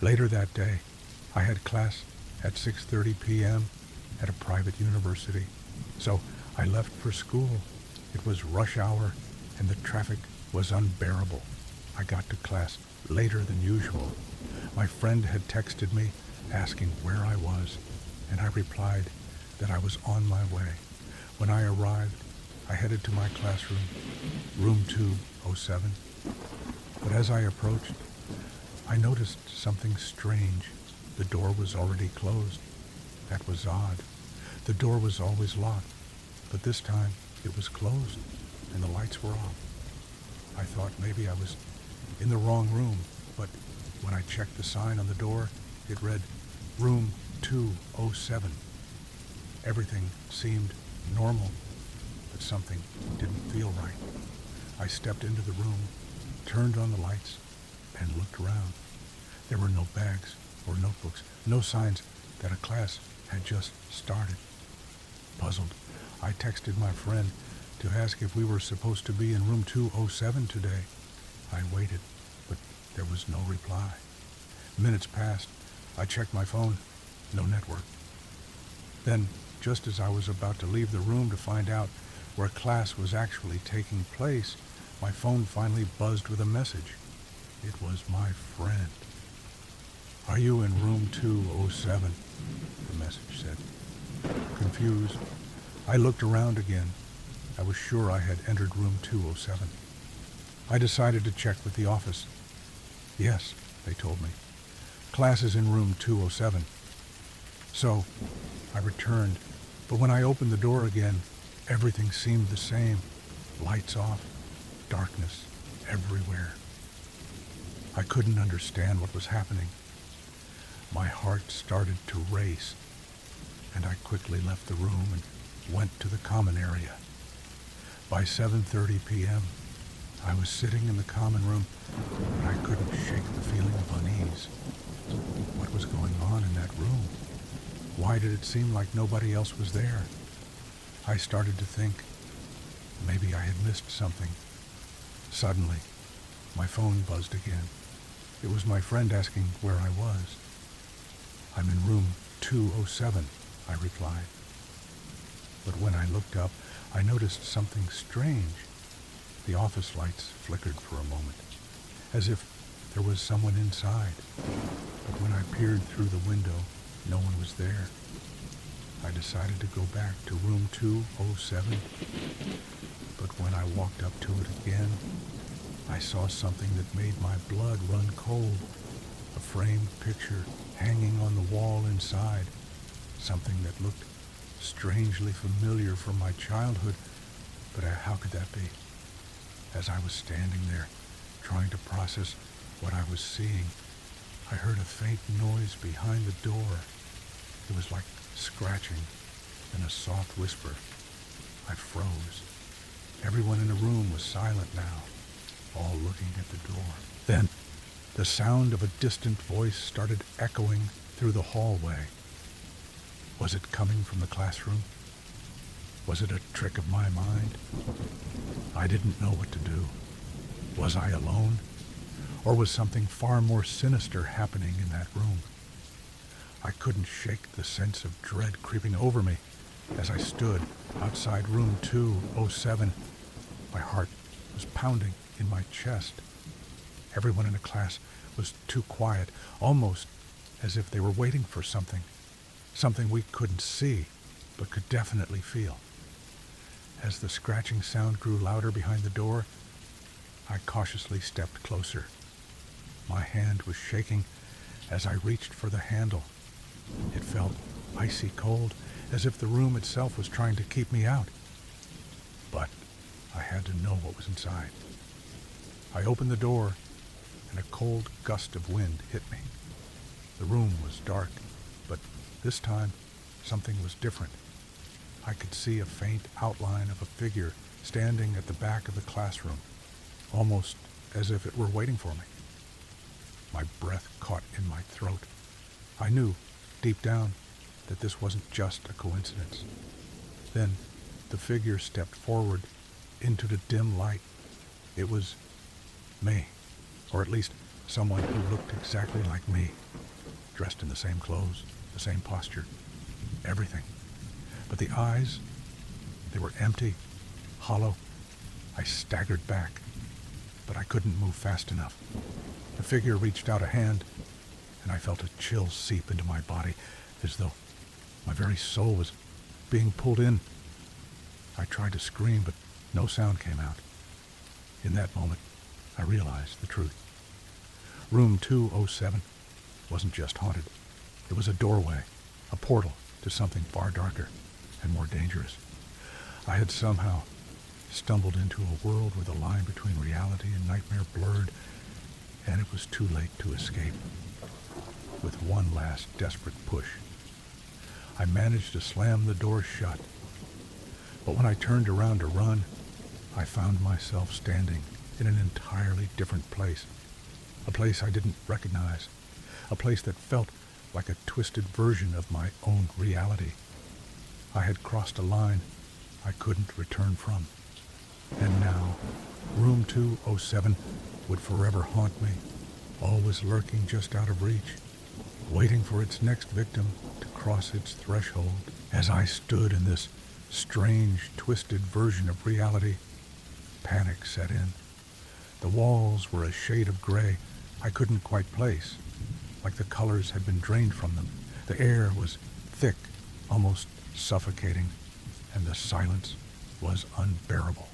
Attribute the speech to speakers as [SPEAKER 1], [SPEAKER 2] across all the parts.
[SPEAKER 1] Later that day, I had class at 6:30 p.m. at a private university, so I left for school. It was rush hour, and the traffic was unbearable. I got to class later than usual. My friend had texted me asking where I was, and I replied that I was on my way. When I arrived, I headed to my classroom, room 207. But as I approached, I noticed something strange. The door was already closed. That was odd. The door was always locked, but this time it was closed and the lights were off. I thought maybe I was in the wrong room, but when I checked the sign on the door, it read room 207. Everything seemed normal, but something didn't feel right. I stepped into the room, turned on the lights, and looked around. There were no bags or notebooks, no signs that a class had just started. Puzzled, I texted my friend to ask if we were supposed to be in room 207 today. I waited, but there was no reply. Minutes passed. I checked my phone. No network. Then, just as I was about to leave the room to find out where class was actually taking place, my phone finally buzzed with a message. It was my friend. "Are you in room 207? The message said. Confused, I looked around again. I was sure I had entered room 207. I decided to check with the office. Yes, they told me. Class is in room 207. So, I returned, but when I opened the door again, everything seemed the same. Lights off, darkness everywhere. I couldn't understand what was happening. My heart started to race, and I quickly left the room and went to the common area. By 7:30 p.m., I was sitting in the common room, but I couldn't shake the feeling of unease. What was going on in that room? Why did it seem like nobody else was there? I started to think maybe I had missed something. Suddenly, my phone buzzed again. It was my friend asking where I was. "I'm in room 207, I replied. But when I looked up, I noticed something strange. The office lights flickered for a moment, as if there was someone inside. But when I peered through the window, no one was there. I decided to go back to room 207. But when I walked up to it again, I saw something that made my blood run cold. A framed picture hanging on the wall inside. Something that looked strangely familiar from my childhood, but how could that be? As I was standing there, trying to process what I was seeing, I heard a faint noise behind the door. It was like scratching and a soft whisper. I froze. Everyone in the room was silent now, all looking at the door. Then, the sound of a distant voice started echoing through the hallway. Was it coming from the classroom? Was it a trick of my mind? I didn't know what to do. Was I alone? Or was something far more sinister happening in that room? I couldn't shake the sense of dread creeping over me as I stood outside room 207. My heart was pounding in my chest. Everyone in the class was too quiet, almost as if they were waiting for something. Something we couldn't see, but could definitely feel. As the scratching sound grew louder behind the door, I cautiously stepped closer. My hand was shaking as I reached for the handle. It felt icy cold, as if the room itself was trying to keep me out. But I had to know what was inside. I opened the door, and a cold gust of wind hit me. The room was dark, but this time something was different. I could see a faint outline of a figure standing at the back of the classroom, almost as if it were waiting for me. My breath caught in my throat. I knew, deep down, that this wasn't just a coincidence. Then the figure stepped forward into the dim light. It was me, or at least someone who looked exactly like me. dressed in the same clothes, the same posture, everything. But the eyes, they were empty, hollow. I staggered back, but I couldn't move fast enough. The figure reached out a hand, and I felt a chill seep into my body, as though my very soul was being pulled in. I tried to scream, but no sound came out. In that moment, I realized the truth. Room 207 wasn't just haunted. It was a doorway, a portal to something far darker and more dangerous. I had somehow stumbled into a world where the line between reality and nightmare blurred, and it was too late to escape. With one last desperate push, I managed to slam the door shut. But when I turned around to run, I found myself standing in an entirely different place. A place I didn't recognize. A place that felt like a twisted version of my own reality. I had crossed a line I couldn't return from. And now, room 207 would forever haunt me, always lurking just out of reach, waiting for its next victim to cross its threshold. As I stood in this strange, twisted version of reality, panic set in. The walls were a shade of gray I couldn't quite place, like the colors had been drained from them. The air was thick, almost suffocating, and the silence was unbearable.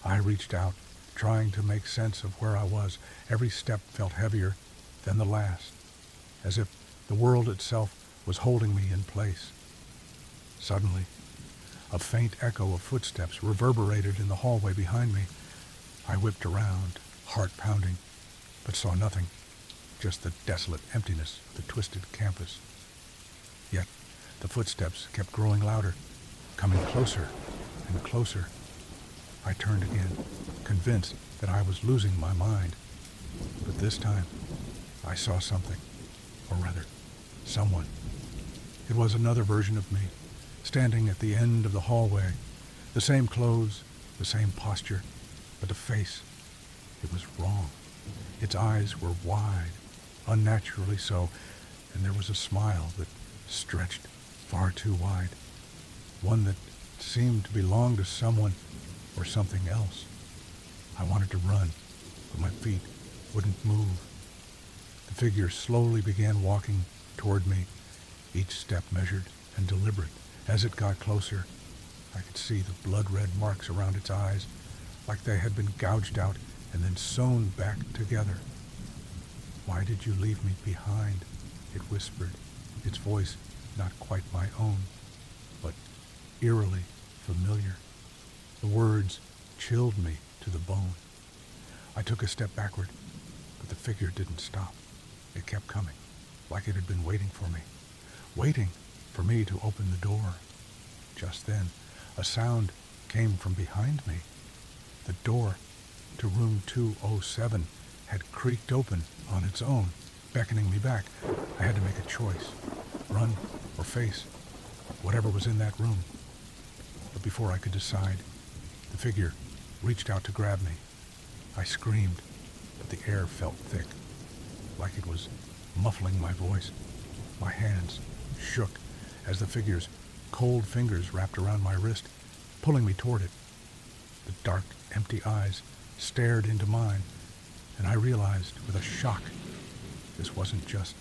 [SPEAKER 1] I reached out, trying to make sense of where I was. Every step felt heavier than the last, as if the world itself was holding me in place. Suddenly, a faint echo of footsteps reverberated in the hallway behind me. I whipped around, heart pounding, but saw nothing, just the desolate emptiness of the twisted campus. Yet, the footsteps kept growing louder, coming closer and closer. I turned again, convinced that I was losing my mind. But this time, I saw something, or rather, someone. It was another version of me, standing at the end of the hallway, the same clothes, the same posture, but the face, it was wrong. Its eyes were wide, unnaturally so, and there was a smile that stretched far too wide, one that seemed to belong to someone or something else. I wanted to run, but my feet wouldn't move. The figure slowly began walking toward me, each step measured and deliberate. As it got closer, I could see the blood-red marks around its eyes, like they had been gouged out and then sewn back together. "Why did you leave me behind?" it whispered, its voice not quite my own, but eerily familiar. The words chilled me to the bone. I took a step backward, but the figure didn't stop. It kept coming, like it had been waiting for me to open the door. Just then, a sound came from behind me. The door to room 207 had creaked open on its own, beckoning me back. I had to make a choice, run or face whatever was in that room. But before I could decide, the figure reached out to grab me. I screamed, but the air felt thick, like it was muffling my voice. My hands shook as the figure's cold fingers wrapped around my wrist, pulling me toward it. The dark, empty eyes stared into mine, and I realized with a shock this wasn't just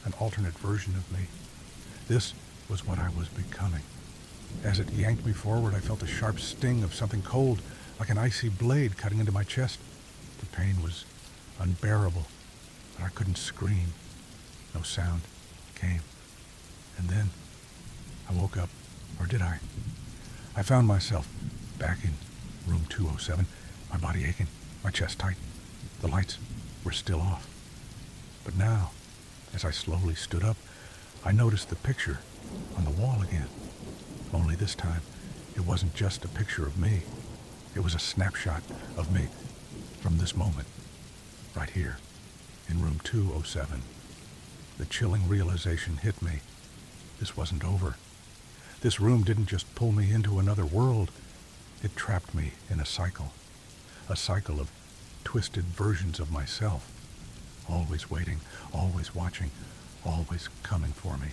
[SPEAKER 1] an alternate version of me. This was what I was becoming. As it yanked me forward, I felt a sharp sting of something cold, like an icy blade cutting into my chest. The pain was unbearable, but I couldn't scream. No sound came. And then I woke up, or did I? I found myself back in room 207, my body aching, my chest tight. The lights were still off. But now, as I slowly stood up, I noticed the picture on the wall again. Only this time, it wasn't just a picture of me. It was a snapshot of me from this moment, right here, in room 207. The chilling realization hit me. This wasn't over. This room didn't just pull me into another world. It trapped me in a cycle of twisted versions of myself, always waiting, always watching, always coming for me.